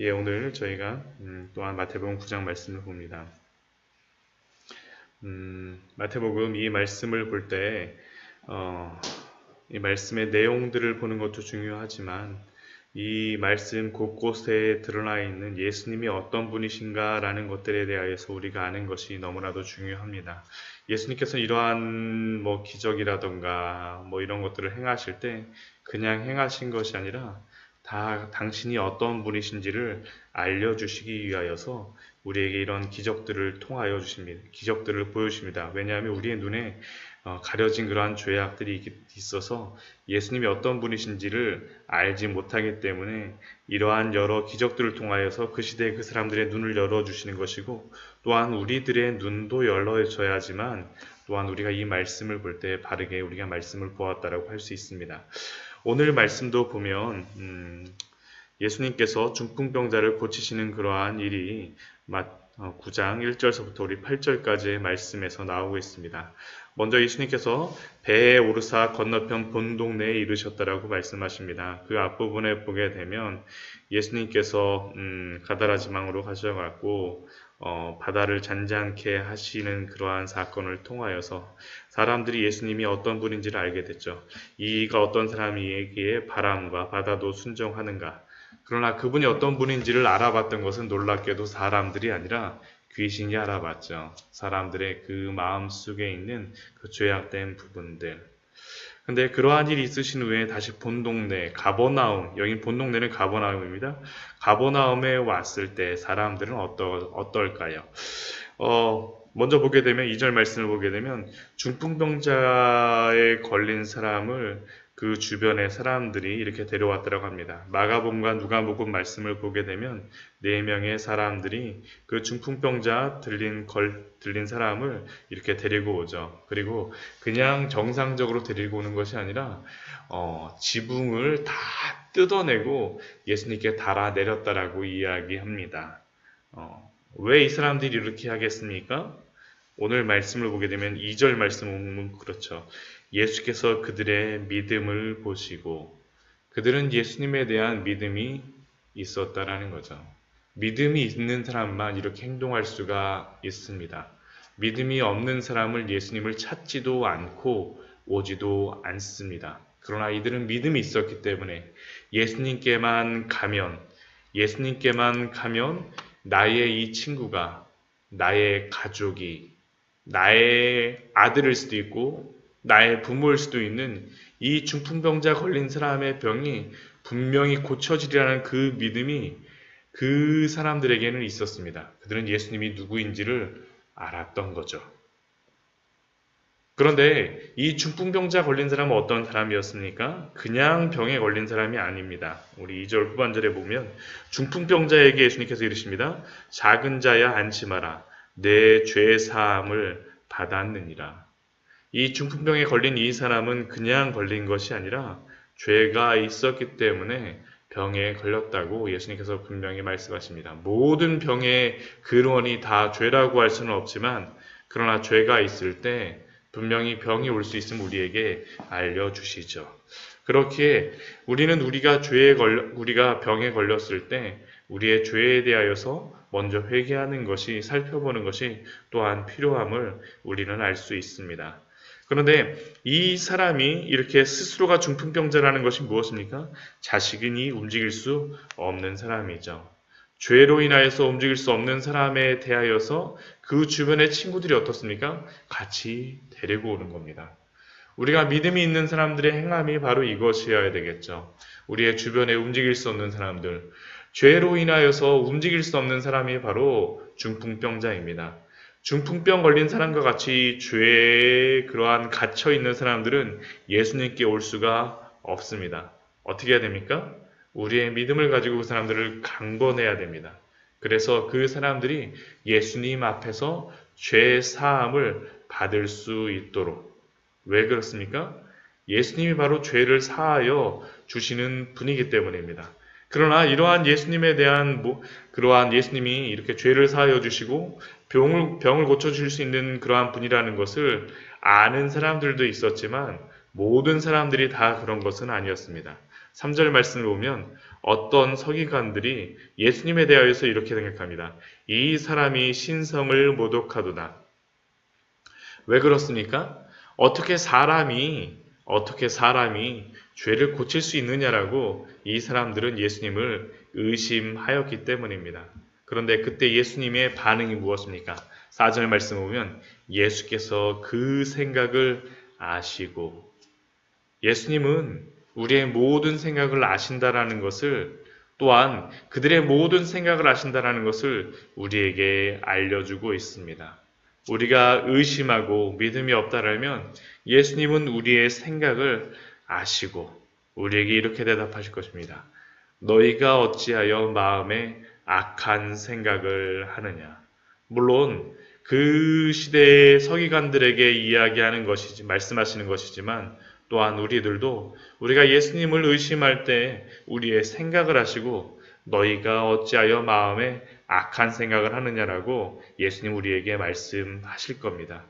예, 오늘 저희가 또한 마태복음 9장 말씀을 봅니다. 마태복음 이 말씀을 볼 때, 이 말씀의 내용들을 보는 것도 중요하지만, 이 말씀 곳곳에 드러나 있는 예수님이 어떤 분이신가라는 것들에 대하여서 우리가 아는 것이 너무나도 중요합니다. 예수님께서 이러한 기적이라던가 이런 것들을 행하실 때 그냥 행하신 것이 아니라 다 당신이 어떤 분이신지를 알려주시기 위하여서 우리에게 이런 기적들을 통하여 주십니다. 기적들을 보여주십니다. 왜냐하면 우리의 눈에 가려진 그러한 죄악들이 있어서 예수님이 어떤 분이신지를 알지 못하기 때문에 이러한 여러 기적들을 통하여서 그 시대의 그 사람들의 눈을 열어주시는 것이고, 또한 우리들의 눈도 열려져야지만 또한 우리가 이 말씀을 볼 때 바르게 우리가 말씀을 보았다라고 할 수 있습니다. 오늘 말씀도 보면 예수님께서 중풍병자를 고치시는 그러한 일이 9장 1절서부터 우리 8절까지의 말씀에서 나오고 있습니다. 먼저 예수님께서 배에 오르사 건너편 본 동네에 이르셨다라고 말씀하십니다. 그 앞부분에 보게 되면 예수님께서 가다라 지방으로 가셔갖고 바다를 잔잔케 하시는 그러한 사건을 통하여서 사람들이 예수님이 어떤 분인지를 알게 됐죠. 이가 어떤 사람이기에 바람과 바다도 순종하는가. 그러나 그분이 어떤 분인지를 알아봤던 것은 놀랍게도 사람들이 아니라 귀신이 알아봤죠. 사람들의 그 마음 속에 있는 그 죄악된 부분들. 근데 그러한 일이 있으신 후에 다시 본 동네 가버나움, 여기 본 동네는 가버나움입니다. 가버나움에 왔을 때 사람들은 어떨까요? 먼저 보게 되면 2절 말씀을 보게 되면 중풍병자에 걸린 사람을 그 주변의 사람들이 이렇게 데려왔다고 합니다. 마가복음과 누가복음 말씀을 보게 되면 4명의 사람들이 그 중풍병자 들린 사람을 이렇게 데리고 오죠. 그리고 그냥 정상적으로 데리고 오는 것이 아니라 지붕을 다 뜯어내고 예수님께 달아내렸다라고 이야기합니다. 왜 이 사람들이 이렇게 하겠습니까? 오늘 말씀을 보게 되면 2절 말씀을 보면 그렇죠. 예수께서 그들의 믿음을 보시고 그들은 예수님에 대한 믿음이 있었다라는 거죠. 믿음이 있는 사람만 이렇게 행동할 수가 있습니다. 믿음이 없는 사람을 예수님을 찾지도 않고 오지도 않습니다. 그러나 이들은 믿음이 있었기 때문에 예수님께만 가면 나의 이 친구가, 나의 가족이, 나의 아들일 수도 있고 나의 부모일 수도 있는 이 중풍병자 걸린 사람의 병이 분명히 고쳐지리라는 그 믿음이 그 사람들에게는 있었습니다. 그들은 예수님이 누구인지를 알았던 거죠. 그런데 이 중풍병자 걸린 사람은 어떤 사람이었습니까? 그냥 병에 걸린 사람이 아닙니다. 우리 2절 후반절에 보면 중풍병자에게 예수님께서 이르십니다. 작은 자야 안심하라. 내 죄 사함을 받았느니라. 이 중풍병에 걸린 이 사람은 그냥 걸린 것이 아니라 죄가 있었기 때문에 병에 걸렸다고 예수님께서 분명히 말씀하십니다. 모든 병의 근원이 다 죄라고 할 수는 없지만 그러나 죄가 있을 때 분명히 병이 올 수 있음을 우리에게 알려주시죠. 그렇기에 우리는 우리가 병에 걸렸을 때 우리의 죄에 대하여서 먼저 회개하는 것이, 살펴보는 것이 또한 필요함을 우리는 알 수 있습니다. 그런데 이 사람이 이렇게 스스로가 중풍병자라는 것이 무엇입니까? 자식이 움직일 수 없는 사람이죠. 죄로 인하여서 움직일 수 없는 사람에 대하여서 그 주변의 친구들이 어떻습니까? 같이 데리고 오는 겁니다. 우리가 믿음이 있는 사람들의 행함이 바로 이것이어야 되겠죠. 우리의 주변에 움직일 수 없는 사람들, 죄로 인하여서 움직일 수 없는 사람이 바로 중풍병자입니다. 중풍병 걸린 사람과 같이 죄에 그러한 갇혀 있는 사람들은 예수님께 올 수가 없습니다. 어떻게 해야 됩니까? 우리의 믿음을 가지고 그 사람들을 강권해야 됩니다. 그래서 그 사람들이 예수님 앞에서 죄 사함을 받을 수 있도록. 왜 그렇습니까? 예수님이 바로 죄를 사하여 주시는 분이기 때문입니다. 그러나 이러한 예수님에 대한 그러한 예수님이 이렇게 죄를 사하여 주시고 병을 고쳐줄 수 있는 그러한 분이라는 것을 아는 사람들도 있었지만 모든 사람들이 다 그런 것은 아니었습니다. 3절 말씀을 보면 어떤 서기관들이 예수님에 대하여서 이렇게 생각합니다. 이 사람이 신성을 모독하도다. 왜 그렇습니까? 어떻게 사람이 죄를 고칠 수 있느냐라고 이 사람들은 예수님을 의심하였기 때문입니다. 그런데 그때 예수님의 반응이 무엇입니까? 4절 말씀 보면 예수께서 그 생각을 아시고, 예수님은 우리의 모든 생각을 아신다라는 것을, 또한 그들의 모든 생각을 아신다라는 것을 우리에게 알려주고 있습니다. 우리가 의심하고 믿음이 없다라면 예수님은 우리의 생각을 아시고 우리에게 이렇게 대답하실 것입니다. 너희가 어찌하여 마음에 악한 생각을 하느냐. 물론 그 시대의 서기관들에게 이야기하는 것이지, 말씀하시는 것이지만 또한 우리들도 우리가 예수님을 의심할 때 우리의 생각을 하시고 너희가 어찌하여 마음에 악한 생각을 하느냐라고 예수님 우리에게 말씀하실 겁니다.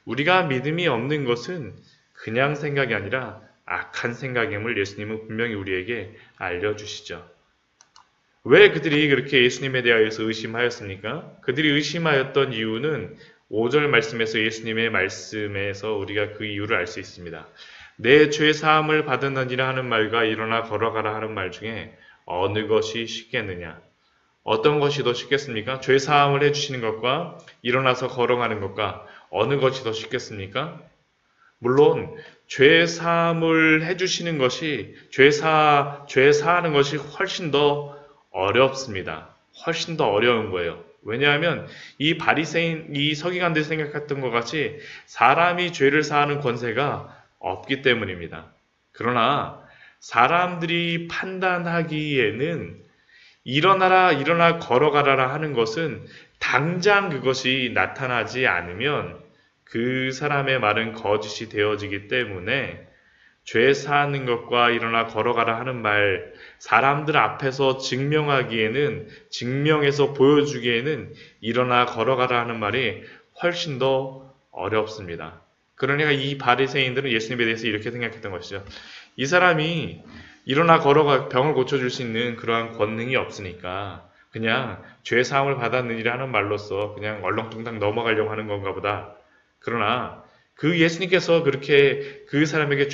우리가 믿음이 없는 것은 그냥 생각이 아니라 악한 생각임을 예수님은 분명히 우리에게 알려주시죠. 왜 그들이 그렇게 예수님에 대하여서 의심하였습니까? 그들이 의심하였던 이유는 5절 말씀에서 예수님의 말씀에서 우리가 그 이유를 알 수 있습니다. 내 죄 사함을 받았느니라 하는 말과 일어나 걸어가라 하는 말 중에 어느 것이 쉽겠느냐? 어떤 것이 더 쉽겠습니까? 죄 사함을 해주시는 것과 일어나서 걸어가는 것과 어느 것이 더 쉽겠습니까? 물론 죄 사함을 해주시는 것이 죄 사하는 것이 훨씬 더 어렵습니다. 훨씬 더 어려운 거예요. 왜냐하면 이 바리새인, 이 서기관들이 생각했던 것 같이 사람이 죄를 사하는 권세가 없기 때문입니다. 그러나 사람들이 판단하기에는 일어나 걸어가라 하는 것은 당장 그것이 나타나지 않으면 그 사람의 말은 거짓이 되어지기 때문에 죄 사하는 것과 일어나 걸어가라 하는 말, 사람들 앞에서 증명해서 보여주기에는 일어나 걸어가라 하는 말이 훨씬 더 어렵습니다. 그러니까 이 바리새인들은 예수님에 대해서 이렇게 생각했던 것이죠. 이 사람이 일어나 걸어가 병을 고쳐줄 수 있는 그러한 권능이 없으니까 그냥 죄 사함을 받았느니라 하는 말로써 그냥 얼렁뚱땅 넘어가려고 하는 건가 보다. 그러나 그 예수님께서 그렇게 그 사람에게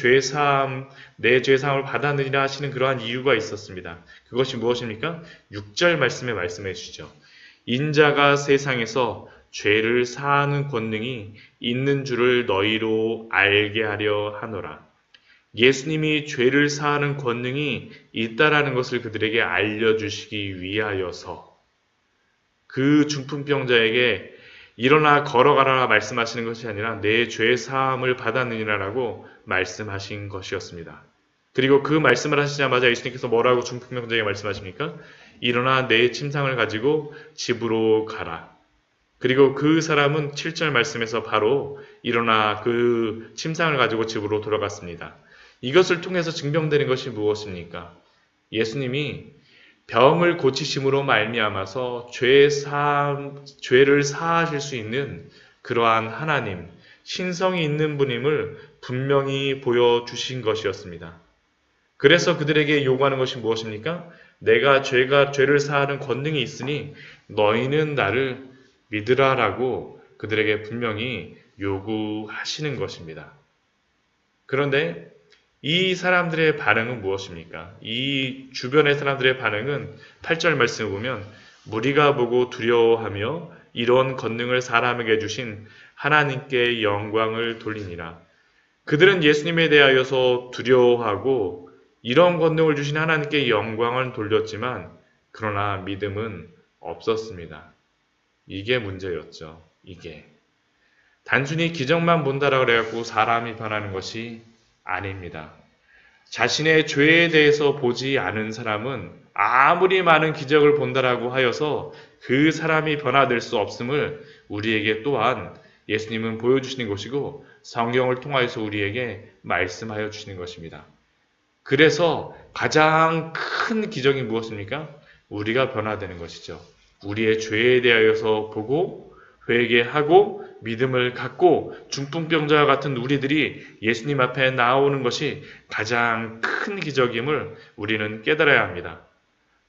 내 죄 사함을 받았느니라 하시는 그러한 이유가 있었습니다. 그것이 무엇입니까? 6절 말씀에 말씀해 주시죠. 인자가 세상에서 죄를 사하는 권능이 있는 줄을 너희로 알게 하려 하노라. 예수님이 죄를 사하는 권능이 있다라는 것을 그들에게 알려주시기 위하여서 그 중풍병자에게 일어나 걸어가라 말씀하시는 것이 아니라 내 죄 사함을 받았느니라라고 말씀하신 것이었습니다. 그리고 그 말씀을 하시자마자 예수님께서 뭐라고 중풍병자에게 말씀하십니까? 일어나 내 침상을 가지고 집으로 가라. 그리고 그 사람은 7절 말씀에서 바로 일어나 그 침상을 가지고 집으로 돌아갔습니다. 이것을 통해서 증명되는 것이 무엇입니까? 예수님이 병을 고치심으로 말미암아서 죄를 사하실 수 있는 그러한 하나님, 신성이 있는 분임을 분명히 보여주신 것이었습니다. 그래서 그들에게 요구하는 것이 무엇입니까? 내가 죄를 사하는 권능이 있으니 너희는 나를 믿으라라고 그들에게 분명히 요구하시는 것입니다. 그런데 이 사람들의 반응은 무엇입니까? 이 주변의 사람들의 반응은 8절 말씀을 보면 무리가 보고 두려워하며 이런 권능을 사람에게 주신 하나님께 영광을 돌리니라. 그들은 예수님에 대하여서 두려워하고 이런 권능을 주신 하나님께 영광을 돌렸지만 그러나 믿음은 없었습니다. 이게 문제였죠. 이게. 단순히 기적만 본다라고 그래갖고 사람이 변하는 것이 아닙니다. 자신의 죄에 대해서 보지 않은 사람은 아무리 많은 기적을 본다라고 하여서 그 사람이 변화될 수 없음을 우리에게 또한 예수님은 보여주시는 것이고 성경을 통하여서 우리에게 말씀하여 주시는 것입니다. 그래서 가장 큰 기적이 무엇입니까? 우리가 변화되는 것이죠. 우리의 죄에 대하여서 보고 회개하고 믿음을 갖고 중풍병자와 같은 우리들이 예수님 앞에 나오는 것이 가장 큰 기적임을 우리는 깨달아야 합니다.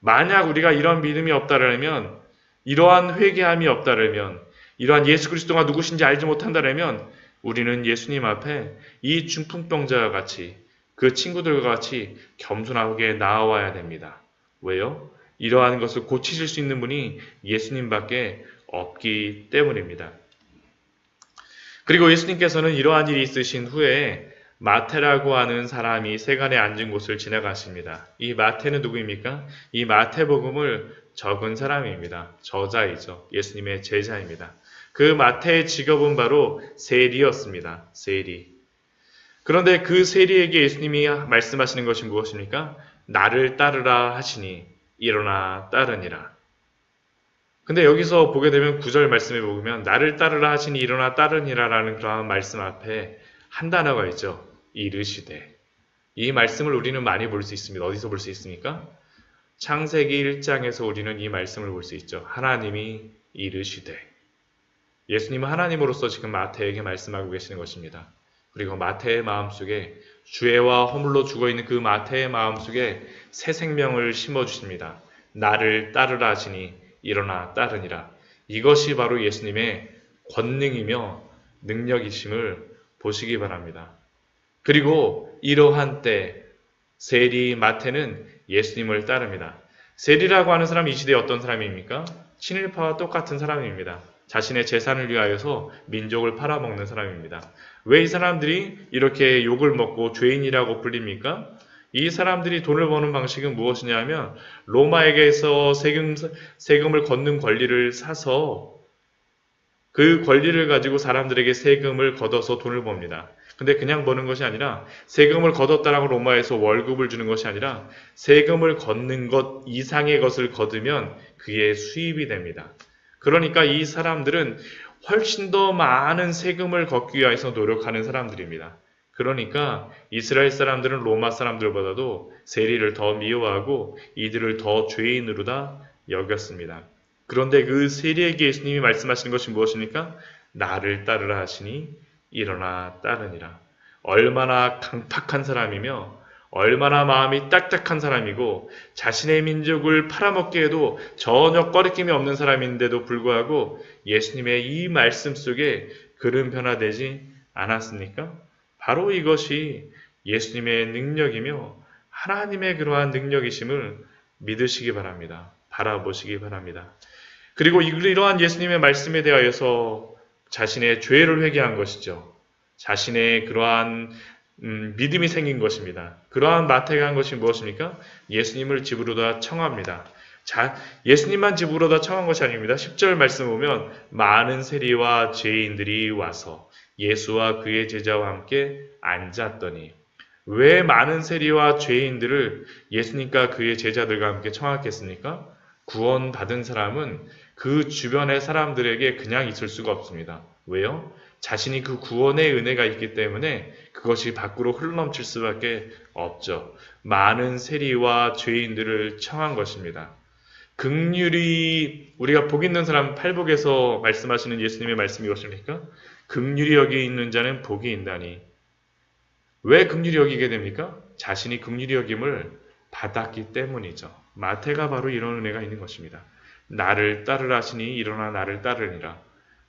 만약 우리가 이런 믿음이 없다라면, 이러한 회개함이 없다라면, 이러한 예수 그리스도가 누구신지 알지 못한다라면 우리는 예수님 앞에 이 중풍병자와 같이, 그 친구들과 같이 겸손하게 나아와야 됩니다. 왜요? 이러한 것을 고치실 수 있는 분이 예수님밖에 없기 때문입니다. 그리고 예수님께서는 이러한 일이 있으신 후에 마태라고 하는 사람이 세간에 앉은 곳을 지나가십니다. 이 마태는 누구입니까? 이 마태복음을 적은 사람입니다. 저자이죠. 예수님의 제자입니다. 그 마태의 직업은 바로 세리였습니다. 세리. 그런데 그 세리에게 예수님이 말씀하시는 것이 무엇입니까? 나를 따르라 하시니 일어나 따르니라. 근데 여기서 보게 되면 9절 말씀에 보면 나를 따르라 하시니 일어나 따르니라 라는 그러한 말씀 앞에 한 단어가 있죠. 이르시되. 이 말씀을 우리는 많이 볼 수 있습니다. 어디서 볼 수 있습니까? 창세기 1장에서 우리는 이 말씀을 볼 수 있죠. 하나님이 이르시되. 예수님은 하나님으로서 지금 마태에게 말씀하고 계시는 것입니다. 그리고 마태의 마음속에 죄와 허물로 죽어있는 그 마태의 마음속에 새 생명을 심어주십니다. 나를 따르라 하시니 일어나 따르니라. 이것이 바로 예수님의 권능이며 능력이심을 보시기 바랍니다. 그리고 이러한 때 세리 마태는 예수님을 따릅니다. 세리라고 하는 사람이 이 시대에 어떤 사람입니까? 친일파와 똑같은 사람입니다. 자신의 재산을 위하여서 민족을 팔아먹는 사람입니다. 왜 이 사람들이 이렇게 욕을 먹고 죄인이라고 불립니까? 이 사람들이 돈을 버는 방식은 무엇이냐면 로마에게서 세금을 걷는 권리를 사서 그 권리를 가지고 사람들에게 세금을 걷어서 돈을 법니다. 근데 그냥 버는 것이 아니라 세금을 걷었다라고 로마에서 월급을 주는 것이 아니라 세금을 걷는 것 이상의 것을 걷으면 그게 수입이 됩니다. 그러니까 이 사람들은 훨씬 더 많은 세금을 걷기 위해서 노력하는 사람들입니다. 그러니까 이스라엘 사람들은 로마 사람들보다도 세리를 더 미워하고 이들을 더 죄인으로다 여겼습니다. 그런데 그 세리에게 예수님이 말씀하시는 것이 무엇입니까? 나를 따르라 하시니 일어나 따르니라. 얼마나 강팍한 사람이며 얼마나 마음이 딱딱한 사람이고 자신의 민족을 팔아먹게 해도 전혀 꺼리낌이 없는 사람인데도 불구하고 예수님의 이 말씀 속에 그는 변화되지 않았습니까? 바로 이것이 예수님의 능력이며 하나님의 그러한 능력이심을 믿으시기 바랍니다. 바라보시기 바랍니다. 그리고 이러한 예수님의 말씀에 대하여서 자신의 죄를 회개한 것이죠. 자신의 그러한 믿음이 생긴 것입니다. 그러한 마태가 한 것이 무엇입니까? 예수님을 집으로다 청합니다. 예수님만 집으로다 청한 것이 아닙니다. 10절 말씀 보면 많은 세리와 죄인들이 와서 예수와 그의 제자와 함께 앉았더니. 왜 많은 세리와 죄인들을 예수님과 그의 제자들과 함께 청하겠습니까? 구원받은 사람은 그 주변의 사람들에게 그냥 있을 수가 없습니다. 왜요? 자신이 그 구원의 은혜가 있기 때문에 그것이 밖으로 흘러넘칠 수밖에 없죠. 많은 세리와 죄인들을 청한 것입니다. 긍휼이 우리가 복 있는 사람 팔복에서 말씀하시는 예수님의 말씀이 무엇입니까? 긍휼이 여기 있는 자는 복이 있나니. 왜 긍휼이 여기게 됩니까? 자신이 긍휼이 여김을 받았기 때문이죠. 마태가 바로 이런 은혜가 있는 것입니다. 나를 따르라 하시니 일어나 나를 따르니라.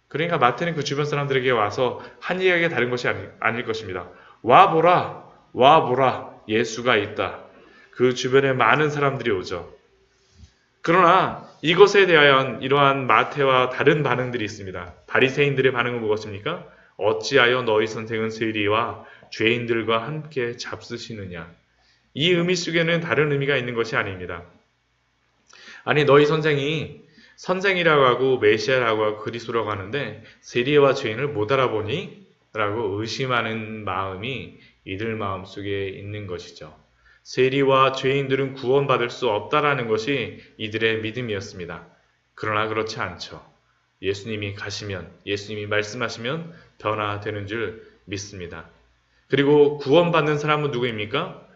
그러니까 마태는 그 주변 사람들에게 와서 한 이야기가 다른 것이 아닐 것입니다. 와보라, 와보라, 예수가 있다. 그 주변에 많은 사람들이 오죠. 그러나 이것에 대한 이러한 마태와 다른 반응들이 있습니다. 바리새인들의 반응은 무엇입니까? 어찌하여 너희 선생은 세리와 죄인들과 함께 잡수시느냐. 이 의미 속에는 다른 의미가 있는 것이 아닙니다. 아니 너희 선생이 선생이라고 하고 메시아라고 하고 그리스도라고 하는데 세리와 죄인을 못 알아보니? 라고 의심하는 마음이 이들 마음속에 있는 것이죠. 세리와 죄인들은 구원받을 수 없다라는 것이 이들의 믿음이었습니다. 그러나 그렇지 않죠. 예수님이 가시면, 예수님이 말씀하시면 변화되는 줄 믿습니다. 그리고 구원받는 사람은 누구입니까?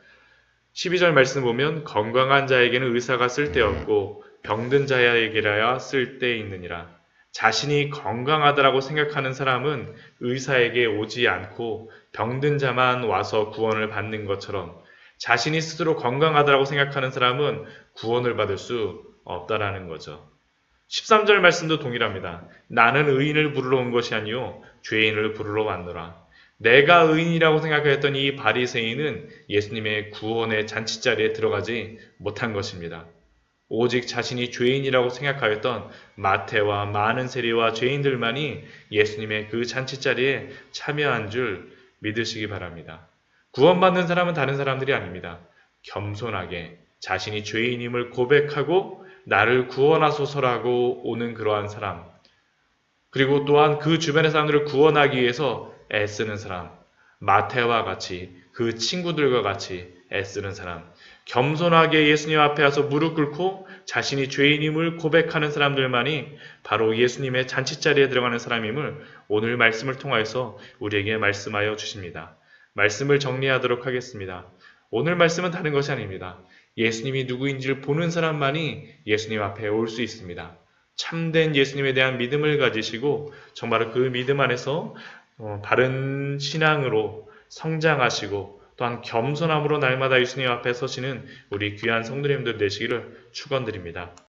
12절 말씀 보면 건강한 자에게는 의사가 쓸데없고 병든 자에게라야 쓸데있느니라. 자신이 건강하다라고 생각하는 사람은 의사에게 오지 않고 병든 자만 와서 구원을 받는 것처럼 자신이 스스로 건강하다고 생각하는 사람은 구원을 받을 수 없다라는 거죠. 13절 말씀도 동일합니다. 나는 의인을 부르러 온 것이 아니요 죄인을 부르러 왔노라. 내가 의인이라고 생각했던 이 바리새인은 예수님의 구원의 잔치자리에 들어가지 못한 것입니다. 오직 자신이 죄인이라고 생각하였던 마태와 많은 세리와 죄인들만이 예수님의 그 잔치자리에 참여한 줄 믿으시기 바랍니다. 구원받는 사람은 다른 사람들이 아닙니다. 겸손하게 자신이 죄인임을 고백하고 나를 구원하소서라고 오는 그러한 사람, 그리고 또한 그 주변의 사람들을 구원하기 위해서 애쓰는 사람, 마태와 같이 그 친구들과 같이 애쓰는 사람, 겸손하게 예수님 앞에 와서 무릎 꿇고 자신이 죄인임을 고백하는 사람들만이 바로 예수님의 잔치자리에 들어가는 사람임을 오늘 말씀을 통하여서 우리에게 말씀하여 주십니다. 말씀을 정리하도록 하겠습니다. 오늘 말씀은 다른 것이 아닙니다. 예수님이 누구인지를 보는 사람만이 예수님 앞에 올 수 있습니다. 참된 예수님에 대한 믿음을 가지시고 정말 그 믿음 안에서 바른 신앙으로 성장하시고 또한 겸손함으로 날마다 예수님 앞에 서시는 우리 귀한 성도님들 되시기를 축원드립니다.